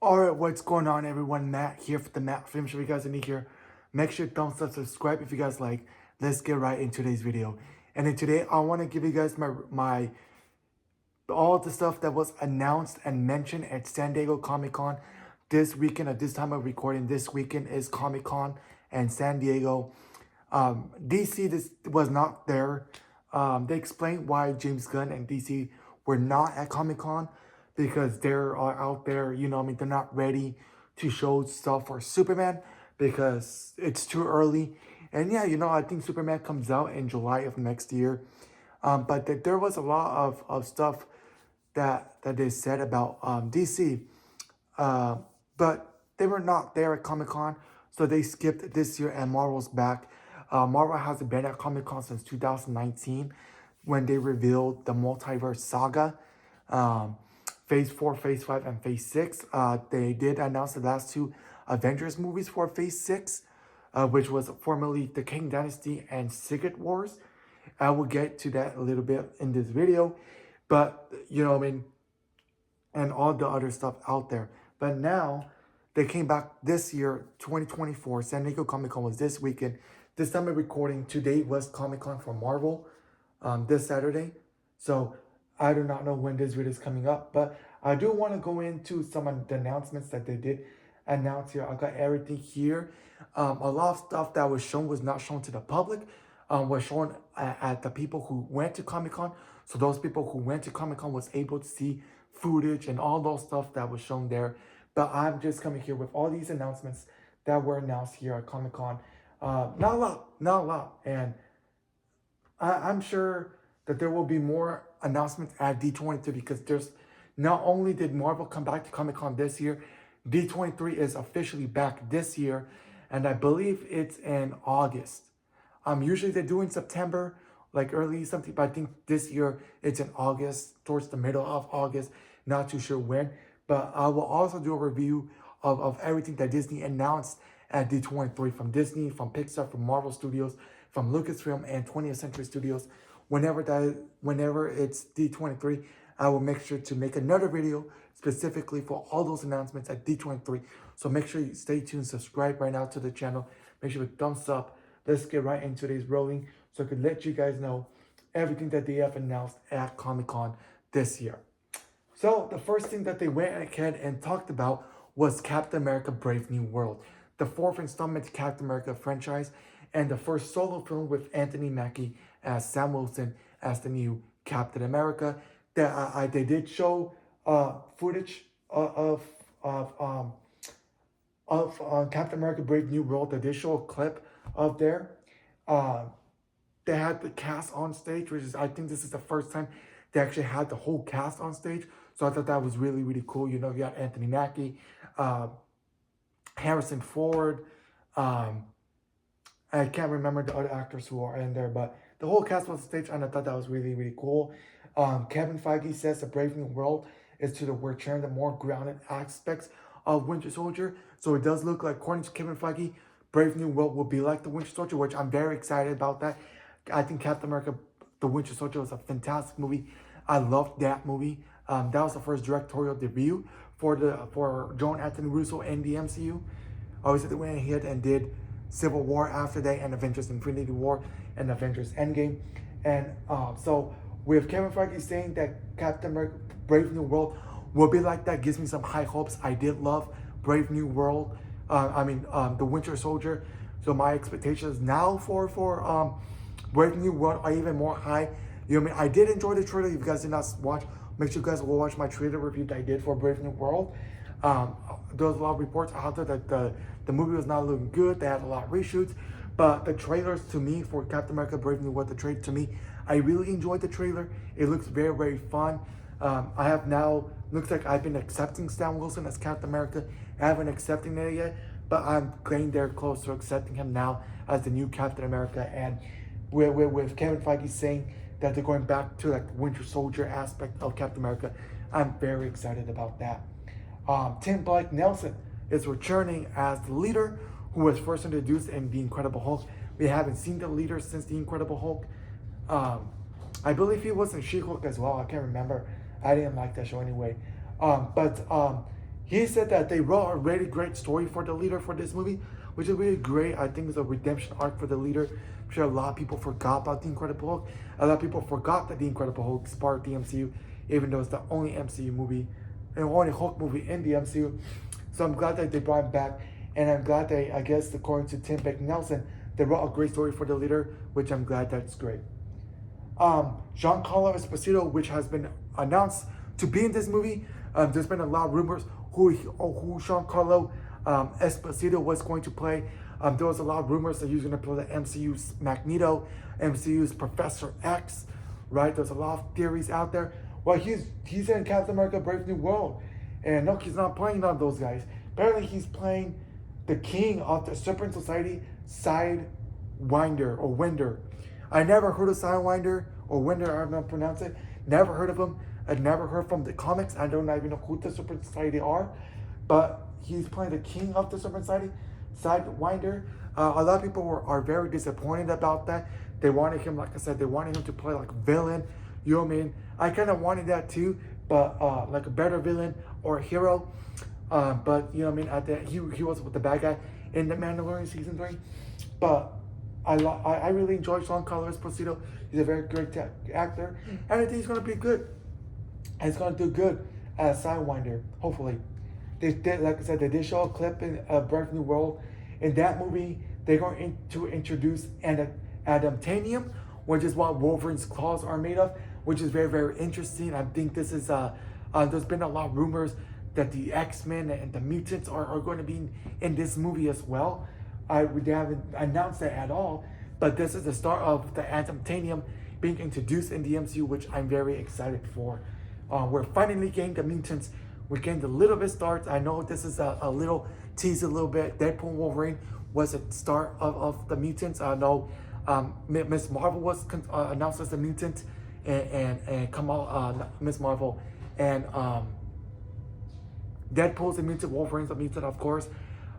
Alright, what's going on everyone? Matt here for the Matt Film Show. If you guys are new here, make sure to thumbs up, subscribe if you guys like. Let's get right into today's video. And then today I want to give you guys my all the stuff that was announced and mentioned at San Diego Comic-Con this weekend. At this time of recording, this weekend is Comic-Con and San Diego. DC this was not there. They explained why James Gunn and DC were not at Comic-Con, because they're out there, they're not ready to show stuff for Superman because it's too early. And yeah, I think Superman comes out in July of next year. But there was a lot of stuff that they said about DC. But they were not there at Comic-Con, so they skipped this year, and Marvel's back. Marvel hasn't been at Comic-Con since 2019 when they revealed the Multiverse Saga. Phase 4, Phase 5, and Phase 6. They did announce the last two Avengers movies for Phase 6, which was formerly The King Dynasty and Secret Wars. I will get to that a little bit in this video, but, and all the other stuff out there. But now, they came back this year, 2024. San Diego Comic-Con was this weekend. This time of recording, today was Comic-Con for Marvel, this Saturday. So, I do not know when this video is coming up, but I do want to go into some of the announcements that they did announce here. I got everything here. A lot of stuff that was shown was not shown to the public, was shown at the people who went to Comic-Con. So those people who went to Comic-Con was able to see footage and all those stuff that was shown there. But I'm just coming here with all these announcements that were announced here at Comic-Con. Not a lot. And I'm sure that there will be more announcements at D23, because there's not only did Marvel come back to Comic-Con this year, D23 is officially back this year, and I believe it's in August. Usually they do in September, like early something, but I think this year it's in August, towards the middle of August, not too sure when. But I will also do a review of everything that Disney announced at D23, from Disney, from Pixar, from Marvel Studios, from Lucasfilm, and 20th Century Studios. Whenever it's D23, I will make sure to make another video specifically for all those announcements at D23. So make sure you stay tuned, subscribe right now to the channel. Make sure you thumbs up. Let's get right into today's rolling, so I could let you guys know everything that they have announced at Comic-Con this year. So the first thing that they went ahead and talked about was Captain America Brave New World, the fourth installment to Captain America franchise, and the first solo film with Anthony Mackie as Sam Wilson as the new Captain America. They did show footage of Captain America Brave New World. They did show a clip of there. They had the cast on stage, which is, I think this is the first time they actually had the whole cast on stage. So I thought that was really, really cool. You got Anthony Mackie, Harrison Ford, I can't remember the other actors who are in there, but the whole cast was on stage, and I thought that was really, really cool. Kevin Feige says the Brave New World is to return the more grounded aspects of Winter Soldier. So it does look like, according to Kevin Feige, Brave New World will be like the Winter Soldier, which I'm very excited about that. I think Captain America, the Winter Soldier, was a fantastic movie. I loved that movie. That was the first directorial debut for John Anthony Russo in the MCU. Obviously, they went ahead and did Civil War after that, and Avengers Infinity War, and Avengers Endgame. And so with Kevin Feige saying that Captain America Brave New World will be like that, gives me some high hopes. I did love Brave New World. The Winter Soldier. So my expectations now for Brave New World are even more high. I did enjoy the trailer. If you guys did not watch, make sure you guys will watch my trailer review that I did for Brave New World. There was a lot of reports out there that the movie was not looking good. They had a lot of reshoots. But the trailers, to me, for Captain America Brave New World, to me, I really enjoyed the trailer. It looks very, very fun. I have now, looks like I've been accepting Sam Wilson as Captain America. I haven't accepted it yet, but I'm getting there close to accepting him now as the new Captain America. And with Kevin Feige saying that they're going back to like the Winter Soldier aspect of Captain America, I'm very excited about that. Tim Blake Nelson is returning as the leader who was first introduced in The Incredible Hulk. We haven't seen the leader since The Incredible Hulk. I believe he was in She-Hulk as well. I can't remember. I didn't like that show anyway. But he said that they wrote a really great story for the leader for this movie, which is really great. I think it's a redemption arc for the leader. I'm sure a lot of people forgot about the Incredible Hulk. A lot of people forgot that the Incredible Hulk is part of the MCU, even though it's the only MCU movie and only Hulk movie in the MCU. So I'm glad that they brought him back, and I'm glad they, I guess, according to Tim Beck Nelson, they wrote a great story for the leader, which I'm glad that's great. Giancarlo Esposito, which has been announced to be in this movie. There's been a lot of rumors who Giancarlo Esposito was going to play. There was a lot of rumors that he was going to play the MCU's Magneto, MCU's Professor X, right? There's a lot of theories out there. Well, he's in Captain America: Brave New World, and no, he's not playing none of those guys. Apparently, he's playing the king of the Serpent Society, Sidewinder or Winder. I never heard of Sidewinder or Winder, I don't know how to pronounce it. Never heard of him. I've never heard from the comics. I don't even know who the Serpent Society are. But he's playing the king of the Serpent Society, Sidewinder. A lot of people are very disappointed about that. They wanted him, like I said, they wanted him to play like a villain. You know what I mean? I kind of wanted that too, but like a better villain or a hero. But you know what I mean? He was with the bad guy in The Mandalorian season 3. But I really enjoy Giancarlo Esposito. He's a very great actor, and I think he's gonna be good. And he's gonna do good as Sidewinder, hopefully. They did, like I said, they did show a clip in Brave New World. In that movie, they're going to introduce adamantium, which is what Wolverine's claws are made of, which is very, very interesting. I think this is there's been a lot of rumors that the X-Men and the mutants are going to be in this movie as well. They haven't announced that at all, but this is the start of the adamantium being introduced in the MCU, which I'm very excited for. We're finally getting the mutants. We're getting the little bit starts. I know this is a little tease, a little bit. Deadpool and Wolverine was a start of the mutants. I know Miss Marvel was announced as the mutant, and Kamala, Miss Marvel, and Deadpool's a mutant, Wolverine's a mutant, of course.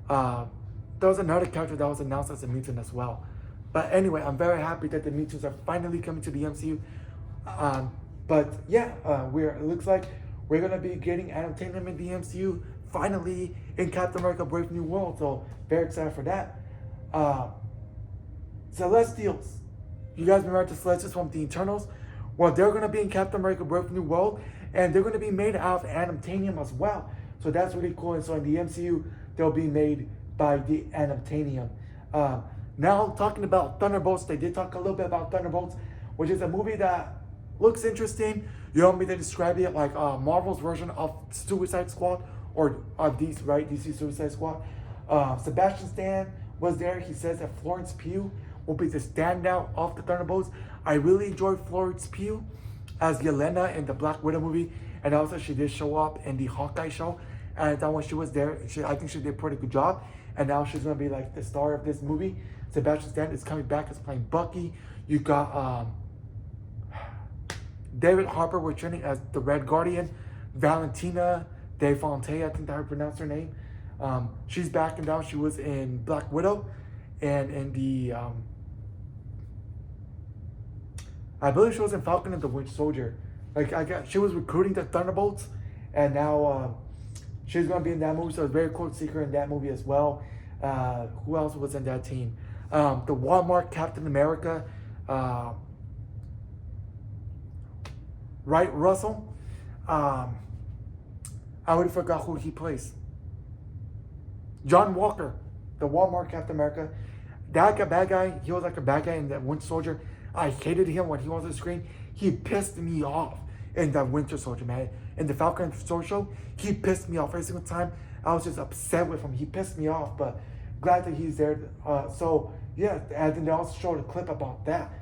There was another character that was announced as a mutant as well. But anyway, I'm very happy that the mutants are finally coming to the MCU. But yeah, it looks like we're gonna be getting adamantium in the MCU finally in Captain America: Brave New World. So very excited for that. Celestials. You guys remember the Celestials from the Eternals? Well, they're gonna be in Captain America: Brave New World, and they're gonna be made out of adamantium as well. So that's really cool. And so in the MCU, they'll be made by the adamantium. Now talking about Thunderbolts, they did talk a little bit about Thunderbolts, which is a movie that looks interesting. You want me to describe it like Marvel's version of Suicide Squad, or DC Suicide Squad. Sebastian Stan was there. He says that Florence Pugh will be the standout of the Thunderbolts. I really enjoyed Florence Pugh as Yelena in the Black Widow movie, and also she did show up in the Hawkeye show. And I thought when she was there, I think she did a pretty good job. And now she's gonna be like the star of this movie. Sebastian Stan is coming back as playing Bucky. You got David Harbour returning as the Red Guardian. Valentina De Fonte, I think that I pronounced her name. She's back, and now she was in Black Widow, and in the I believe she was in Falcon and the Winter Soldier. She was recruiting the Thunderbolts, and now she's gonna be in that movie. So it's very cool to see her in that movie as well. Who else was in that team? The Walmart Captain America, Wright Russell. I already forgot who he plays. John Walker, the Walmart Captain America. That bad guy, he was like a bad guy in that Winter Soldier. I hated him when he was on the screen. He pissed me off in that Winter Soldier, man. In the Falcon Soldier show, he pissed me off every single time. I was just upset with him. He pissed me off, but glad that he's there. So yeah, and then they also showed a clip about that.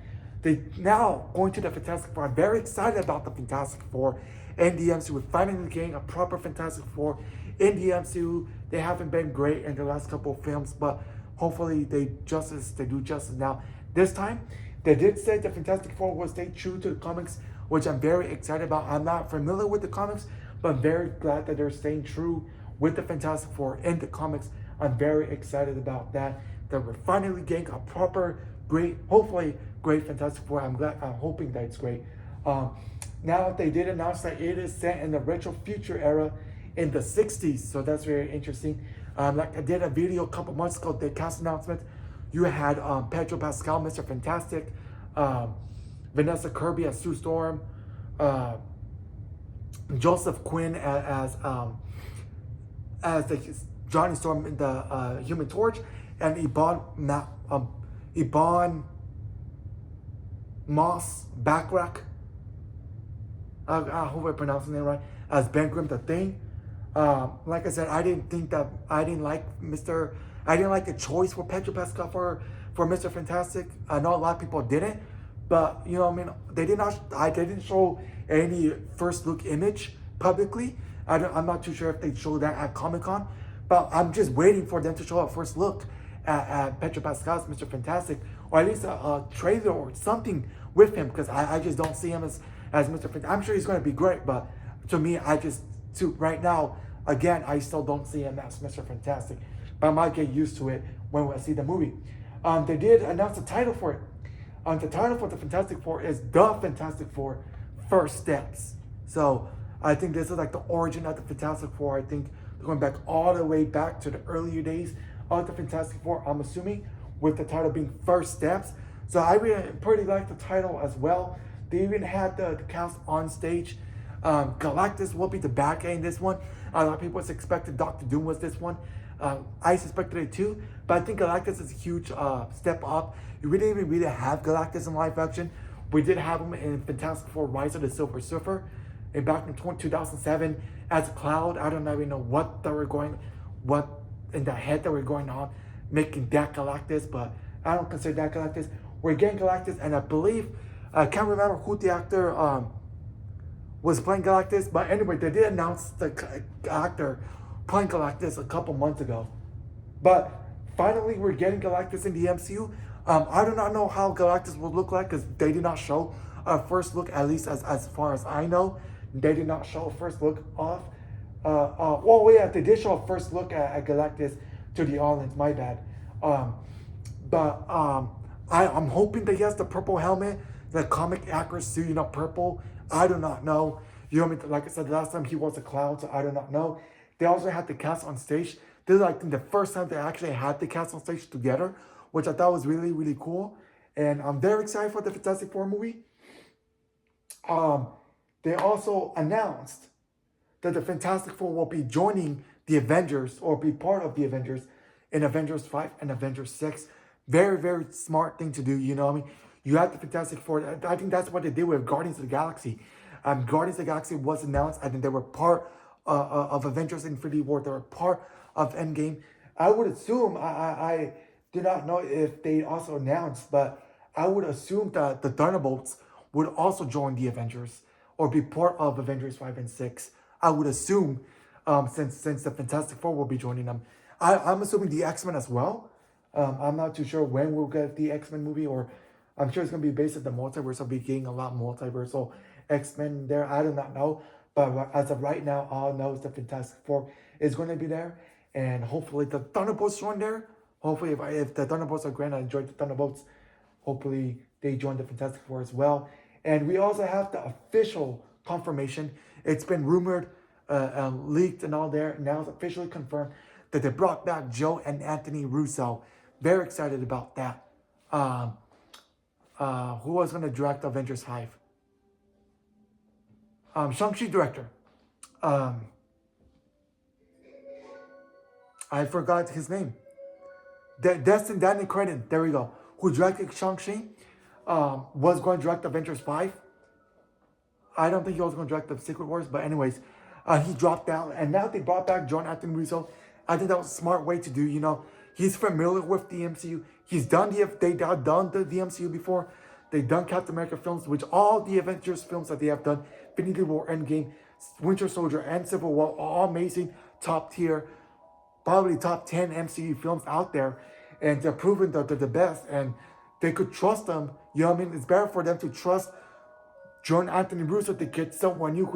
They now going to the Fantastic Four. I'm very excited about the Fantastic Four in the MCU. We're finally getting a proper Fantastic Four in the MCU. They haven't been great in the last couple of films, but hopefully they do justice now. This time, they did say the Fantastic Four will stay true to the comics, which I'm very excited about. I'm not familiar with the comics, but I'm very glad that they're staying true with the Fantastic Four in the comics. I'm very excited about that. That we're finally getting a proper, great, hopefully great Fantastic Four. I'm hoping that it's great. Now they did announce that it is set in the retro future era in the 60s. So that's very interesting. Like I did a video a couple months ago, the cast announcement. You had Pedro Pascal, Mr. Fantastic, Vanessa Kirby as Sue Storm, Joseph Quinn as the Johnny Storm in the Human Torch, and Ibon Moss Backrack. I hope I pronounced his name right. As Ben Grimm the Thing. Like I said, I didn't like the choice for Pedro Pascal for Mr. Fantastic. I know a lot of people didn't, but you know, I mean, they didn't show any first look image publicly. I'm not too sure if they showed that at Comic-Con, but I'm just waiting for them to show a first look at Pedro Pascal's Mr. Fantastic, or at least a trailer or something with him, because I just don't see him as Mr. Fantastic. I'm sure he's going to be great, but to me, right now, again, I still don't see him as Mr. Fantastic, but I might get used to it when I see the movie. They did announce the title for it. The title for the Fantastic Four is The Fantastic Four First Steps. So I think this is like the origin of the Fantastic Four. I think they're going back all the way back to the earlier days of the Fantastic Four, I'm assuming, with the title being First Steps. So I really pretty like the title as well. They even had the cast on stage. Galactus will be the bad guy in this one. A lot of people expected Doctor Doom was this one. I suspected it too, but I think Galactus is a huge step up. You really didn't really have Galactus in live action. We did have him in Fantastic Four: Rise of the Silver Surfer, and back in 2007 as Cloud. I don't even know what in the head that were going on, making that Galactus, but I don't consider that Galactus. We're getting Galactus, and I believe I can't remember who the actor was playing Galactus, but anyway, they did announce the actor playing Galactus a couple months ago. But finally, we're getting Galactus in the MCU. I do not know how Galactus will look like, because they did not show a first look, at least as far as I know. They did not show a first look of. They did show a first look at Galactus to the audience. My bad. I'm hoping that he has the purple helmet, the comic accuracy, purple. I do not know. You know what I mean? Like I said, the last time he was a Cloud, so I do not know. They also had the cast on stage. This is like the first time they actually had the cast on stage together, which I thought was really, really cool. And I'm very excited for the Fantastic Four movie. They also announced that the Fantastic Four will be joining the Avengers, or be part of the Avengers, in Avengers 5 and Avengers 6. Very, very smart thing to do, you know what I mean? You have the Fantastic Four. I think that's what they did with Guardians of the Galaxy. Guardians of the Galaxy was announced. I think they were part of Avengers Infinity War. They were part of Endgame. I would assume, I do not know if they also announced, but I would assume that the Thunderbolts would also join the Avengers, or be part of Avengers 5 and 6. I would assume, since the Fantastic Four will be joining them. I'm assuming the X-Men as well. I'm not too sure when we'll get the X-Men movie, or I'm sure it's going to be based on the multiverse. I'll be getting a lot multiversal X-Men there. I do not know. But as of right now, all I know is the Fantastic Four is going to be there. And hopefully the Thunderbolts join there. Hopefully if the Thunderbolts are great, I enjoyed the Thunderbolts. Hopefully they join the Fantastic Four as well. And we also have the official confirmation. It's been rumored, leaked and all there. Now it's officially confirmed that they brought back Joe and Anthony Russo. Very excited about that. Who was going to direct Avengers 5? Shang-Chi director. I forgot his name. Destin Danny Cretton, there we go. Who directed Shang-Chi, was going to direct Avengers 5. I don't think he was going to direct the Secret Wars, but anyways, he dropped out. And now they brought back John Anthony Russo. I think that was a smart way to do, He's familiar with the MCU. They've done the MCU before. They've done Captain America films, which all the Avengers films that they have done, Infinity War, Endgame, Winter Soldier, and Civil War, are all amazing, top tier, probably top 10 MCU films out there. And they're proven that they're the best, and they could trust them. You know what I mean? It's better for them to trust John Anthony Russo to get someone new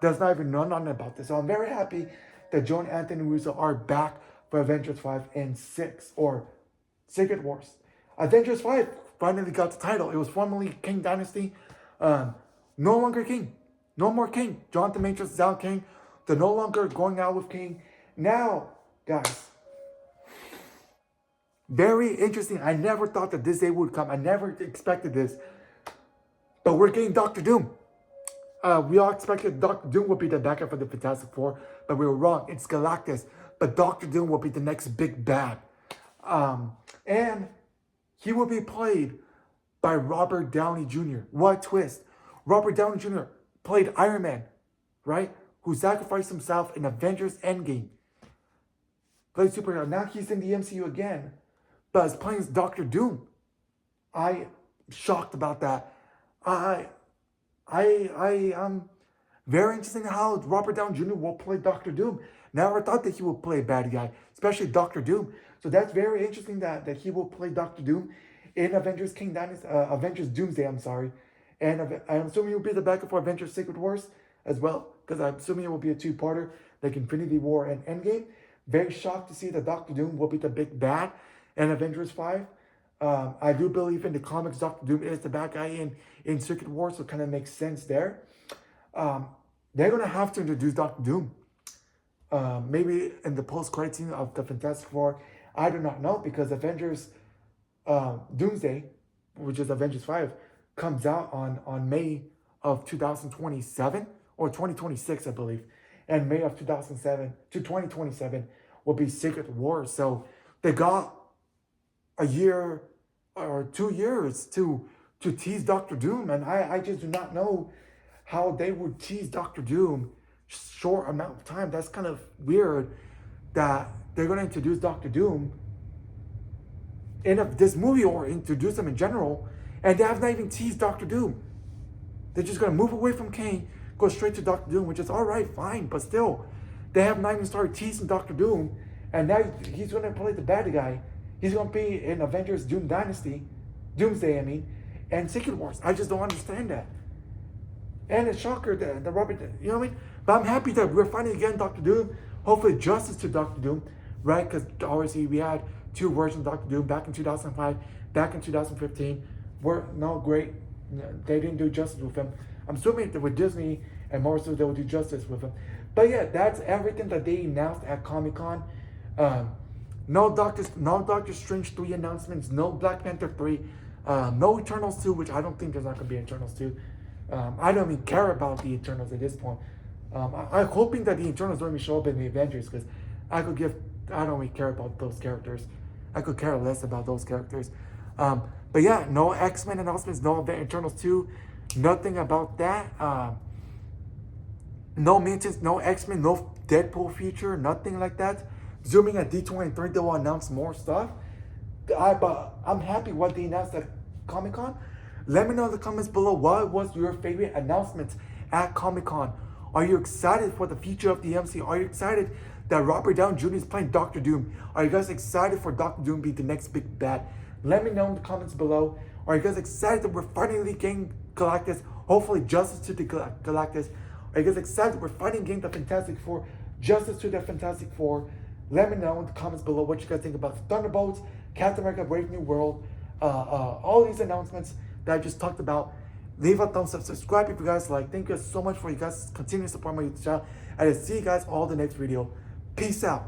does not even know nothing about this. So I'm very happy that John Anthony Russo are back for Avengers 5 and 6, or Secret Wars. Avengers 5 finally got the title. It was formerly King Dynasty. No longer King. No more King. Jonathan Majors is out King. They're no longer going out with King. Now, guys, very interesting. I never thought that this day would come. I never expected this. But we're getting Doctor Doom. We all expected Doctor Doom would be the backup for the Fantastic Four, but we were wrong. It's Galactus. But Doctor Doom will be the next big bad. And he will be played by Robert Downey Jr. What twist? Robert Downey Jr. played Iron Man, right? Who sacrificed himself in Avengers Endgame. Played superhero. Now he's in the MCU again, but is playing Doctor Doom. I'm shocked about that. I very interesting how Robert Downey Jr. will play Doctor Doom. Never thought that he would play a bad guy, especially Doctor Doom. So that's very interesting that he will play Doctor Doom in Avengers Avengers Doomsday. I'm sorry, and I'm assuming he'll be the backup for Avengers Secret Wars as well, because I'm assuming it will be a two-parter like Infinity War and Endgame. Very shocked to see that Doctor Doom will be the big bad in Avengers 5. I do believe in the comics Doctor Doom is the bad guy in Secret Wars, so it kind of makes sense there. They're going to have to introduce Doctor Doom. Maybe in the post-credit scene of the Fantastic Four. I do not know, because Avengers Doomsday, which is Avengers 5, comes out on May of 2027 or 2026, I believe. And May of 2007 to 2027 will be Secret Wars. So they got a year or 2 years to tease Doctor Doom. And I just do not know how they would tease Doctor Doom short amount of time. That's kind of weird that they're going to introduce Doctor Doom in this movie, or introduce him in general, and they have not even teased Doctor Doom. They're just going to move away from Kane, go straight to Doctor Doom, which is all right, fine, but still, they have not even started teasing Doctor Doom, and now he's going to play the bad guy. He's going to be in Avengers Doomsday, and Secret Wars. I just don't understand that. And it's shocker that the Robert, you know what I mean? But I'm happy that we're finally getting Doctor Doom. Hopefully justice to Doctor Doom, right? Because obviously we had two versions of Doctor Doom back in 2005, back in 2015. Were no great. They didn't do justice with him. I'm assuming that with Disney and Marvel, they will do justice with him. But yeah, that's everything that they announced at Comic-Con. No Doctor Strange 3 announcements, no Black Panther 3, no Eternals 2, which I don't think there's not going to be Eternals 2. I don't even care about the Eternals at this point. I'm hoping that the Eternals don't even show up in the Avengers, because I don't really care about those characters. I could care less about those characters. But yeah, no X-Men announcements, no Eternals 2, nothing about that. No Mutants, no X-Men, no Deadpool feature, nothing like that. Zooming at D23, they will announce more stuff. But I'm happy what they announced at Comic-Con. Let me know in the comments below, what was your favorite announcement at Comic-Con? Are you excited for the future of the MCU? Are you excited that Robert Downey Jr. is playing Doctor Doom? Are you guys excited for Doctor Doom to be the next big bad? Let me know in the comments below. Are you guys excited that we're finally getting Galactus? Hopefully justice to the Galactus. Are you guys excited that we're finally getting the Fantastic Four? Justice to the Fantastic Four. Let me know in the comments below what you guys think about the Thunderbolts, Captain America, Brave New World, all these announcements that I just talked about. Leave a thumbs up, subscribe if you guys like. Thank you guys so much for you guys continuing to support my YouTube channel. And I'll see you guys all in the next video. Peace out.